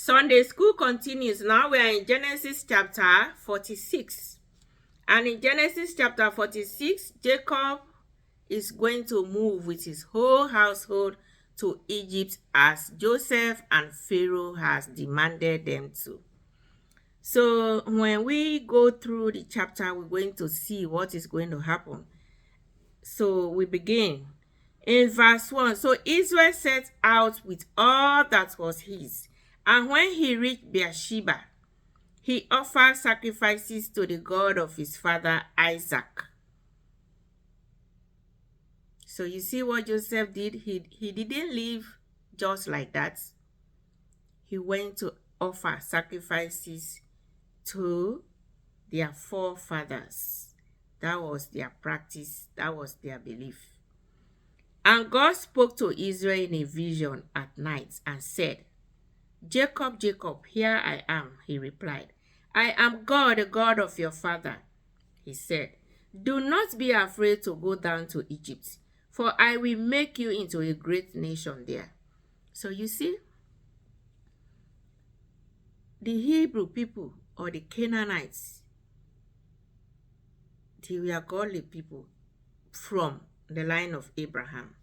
Sunday school continues. Now we are in Genesis chapter 46. And in Genesis chapter 46, Jacob is going to move with his whole household to Egypt as Joseph and Pharaoh has demanded them to. So when we go through the chapter, we're going to see what is going to happen. So we begin in verse 1. So Israel set out with all that was his. And when he reached Beersheba, he offered sacrifices to the God of his father Isaac. So you see what Joseph did? He didn't leave just like that. He went to offer sacrifices to their forefathers. That was their practice. That was their belief. And God spoke to Israel in a vision at night and said, Jacob, Jacob, here I am, he replied. I am God, the God of your father. He said, do not be afraid to go down to Egypt, for I will make you into a great nation there. So you see, the Hebrew people or the Canaanites, they were godly people from the line of Abraham.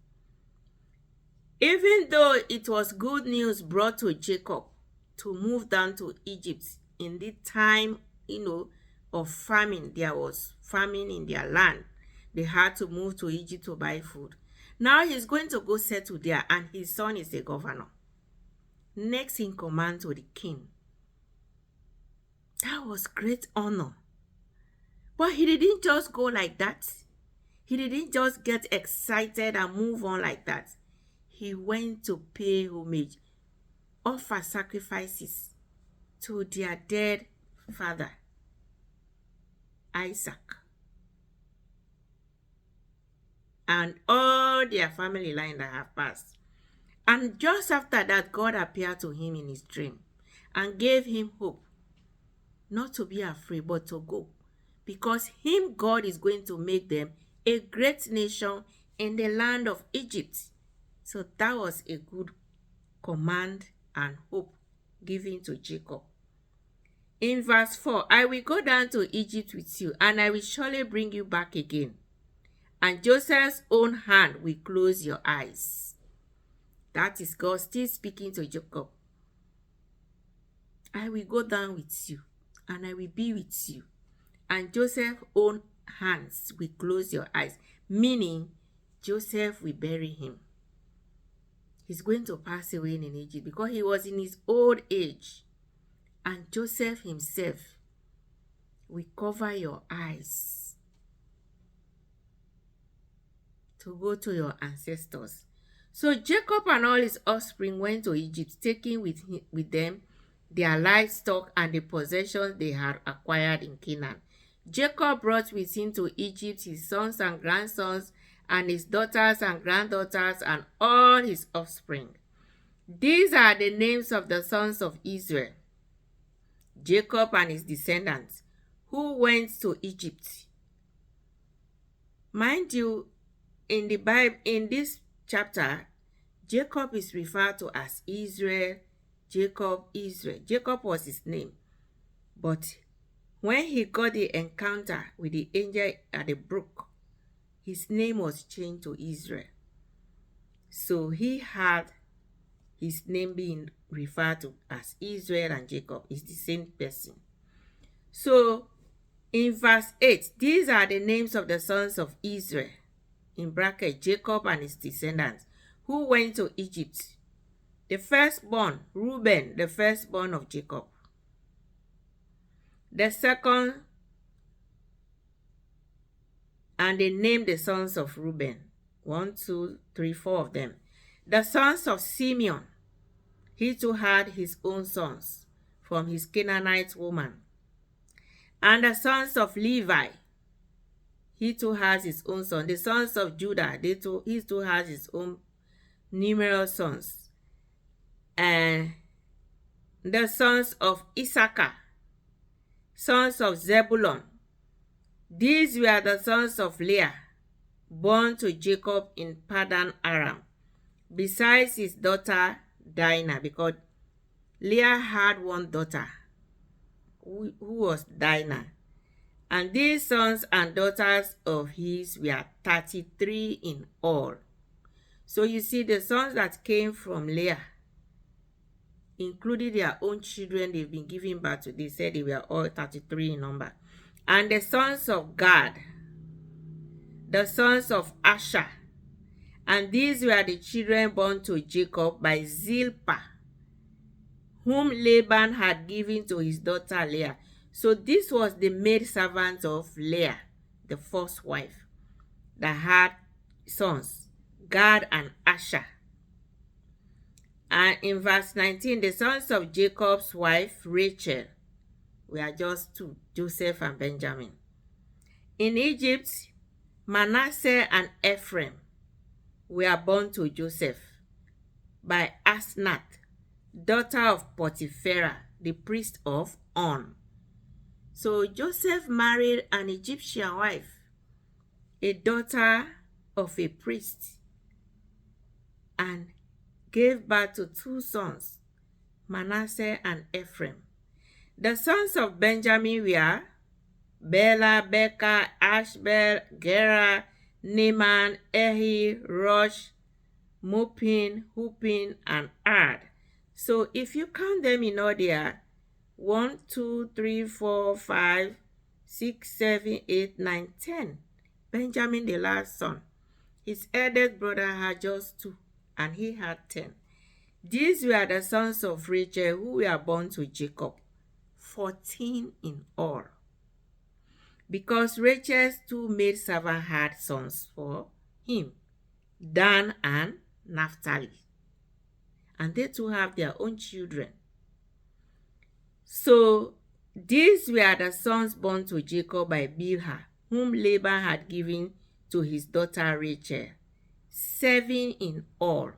Even though it was good news brought to Jacob to move down to Egypt in the time, of famine, there was famine in their land. They had to move to Egypt to buy food. Now he's going to go settle there, and his son is the governor, next in command to the king. That was great honor. But he didn't just go like that. He didn't just get excited and move on like that. He went to pay homage, offer sacrifices to their dead father, Isaac, and all their family line that have passed. And just after that, God appeared to him in his dream and gave him hope, not to be afraid, but to go. Because God is going to make them a great nation in the land of Egypt. So that was a good command and hope given to Jacob. In verse 4, I will go down to Egypt with you, and I will surely bring you back again. And Joseph's own hand will close your eyes. That is God still speaking to Jacob. I will go down with you, and I will be with you. And Joseph's own hands will close your eyes, meaning Joseph will bury him. He's going to pass away in Egypt because he was in his old age. And Joseph himself will cover your eyes to go to your ancestors. So Jacob and all his offspring went to Egypt, taking with them their livestock and the possessions they had acquired in Canaan. Jacob brought with him to Egypt his sons and grandsons, and his daughters and granddaughters, and all his offspring. These are the names of the sons of Israel, Jacob and his descendants, who went to Egypt. Mind you, in the Bible, in this chapter, Jacob is referred to as Israel. Jacob was his name. But when he got the encounter with the angel at the brook, his name was changed to Israel. So he had his name being referred to as Israel and Jacob. It's the same person. So in verse 8, these are the names of the sons of Israel, in bracket, Jacob and his descendants, who went to Egypt. The firstborn, Reuben, the firstborn of Jacob. The second, and they named the sons of Reuben. 1, 2, 3, 4 of them. The sons of Simeon. He too had his own sons from his Canaanite woman. And the sons of Levi. He too has his own son. The sons of Judah. He too has his own numerous sons. And the sons of Issachar. Sons of Zebulun. These were the sons of Leah, born to Jacob in Paddan Aram, besides his daughter Dinah, because Leah had one daughter who was Dinah. And these sons and daughters of his were 33 in all. So you see, the sons that came from Leah, including their own children they've been giving birth to, they said they were all 33 in number. And the sons of Gad, the sons of Asher, and these were the children born to Jacob by Zilpah, whom Laban had given to his daughter Leah. So this was the maidservant of Leah, the first wife, that had sons, Gad and Asher. And in verse 19, the sons of Jacob's wife Rachel were just two, Joseph and Benjamin. In Egypt, Manasseh and Ephraim were born to Joseph by Asnath, daughter of Potipharah, the priest of On. So Joseph married an Egyptian wife, a daughter of a priest, and gave birth to two sons, Manasseh and Ephraim. The sons of Benjamin were Bela, Becca, Ashbel, Gera, Naaman, Ehi, Rosh, Mupin, Hupin, and Ard. So if you count them in order, 1, 2, 3, 4, 5, 6, 7, 8, 9, 10. Benjamin, the last son. His eldest brother had just 2, and he had 10. These were the sons of Rachel who were born to Jacob, 14 in all. Because Rachel's 2 maidservants had sons for him, Dan and Naphtali. And they too have their own children. So these were the sons born to Jacob by Bilhah, whom Laban had given to his daughter Rachel, 7 in all.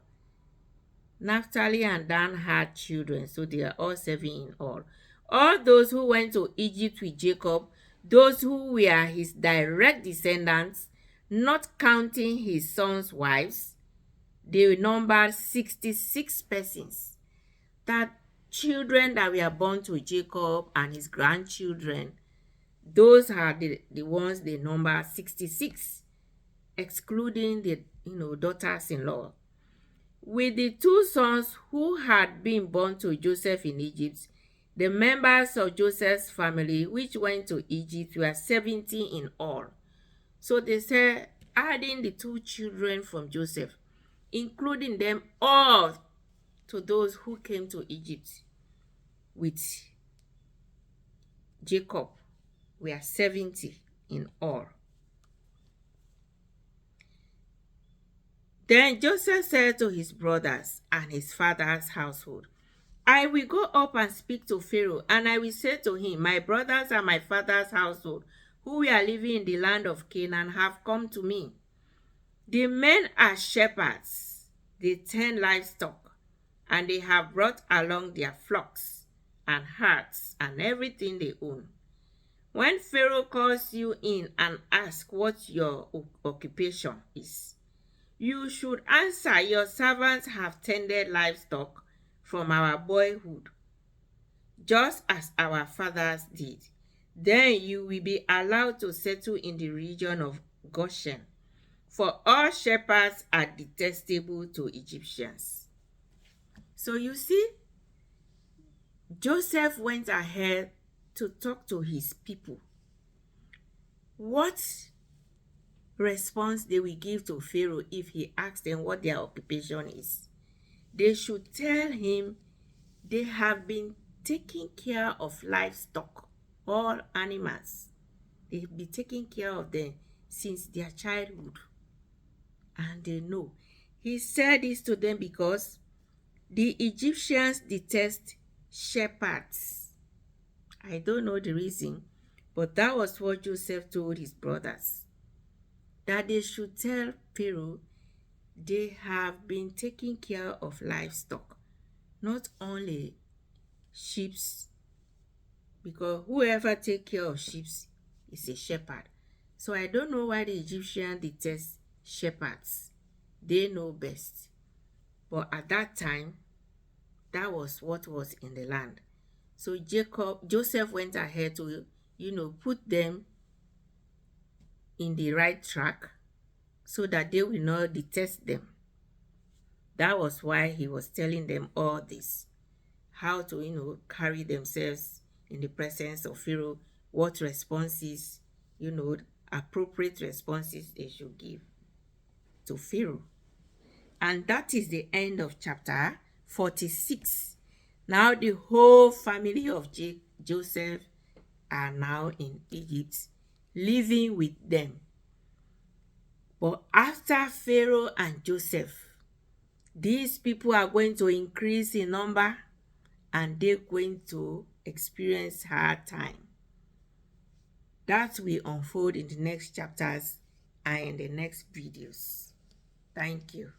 Naphtali and Dan had children, so they are all 7 in all. All those who went to Egypt with Jacob, those who were his direct descendants, not counting his sons' wives, they numbered 66 persons. That children that were born to Jacob and his grandchildren, those are the ones they number 66, excluding the daughters-in-law. With the 2 sons who had been born to Joseph in Egypt, the members of Joseph's family which went to Egypt were 70 in all. So they said, adding the 2 children from Joseph, including them all to those who came to Egypt with Jacob, were 70 in all. Then Joseph said to his brothers and his father's household, I will go up and speak to Pharaoh, and I will say to him, my brothers and my father's household, who were living in the land of Canaan, have come to me. The men are shepherds, they tend livestock, and they have brought along their flocks and herds and everything they own. When Pharaoh calls you in and asks what your occupation is, you should answer, your servants have tended livestock from our boyhood, just as our fathers did. Then you will be allowed to settle in the region of Goshen, for all shepherds are detestable to Egyptians. So you see, Joseph went ahead to talk to his people. What response they will give to Pharaoh if he asks them what their occupation is? They should tell him they have been taking care of livestock, all animals. They've been taking care of them since their childhood. And they know. He said this to them because the Egyptians detest shepherds. I don't know the reason, but that was what Joseph told his brothers. That they should tell Pharaoh they have been taking care of livestock, not only sheep, because whoever takes care of sheep is a shepherd. So I don't know why the Egyptians detest shepherds. They know best. But at that time, That was what was in the land. So Joseph went ahead to, put them in the right track so that they will not detest them. That was why he was telling them all this. How to, carry themselves in the presence of Pharaoh, what responses, appropriate responses they should give to Pharaoh. And that is the end of chapter 46. Now the whole family of Joseph are now in Egypt, living with them. But after Pharaoh and Joseph, these people are going to increase in number and they're going to experience hard time. That will unfold in the next chapters and in the next videos. Thank you.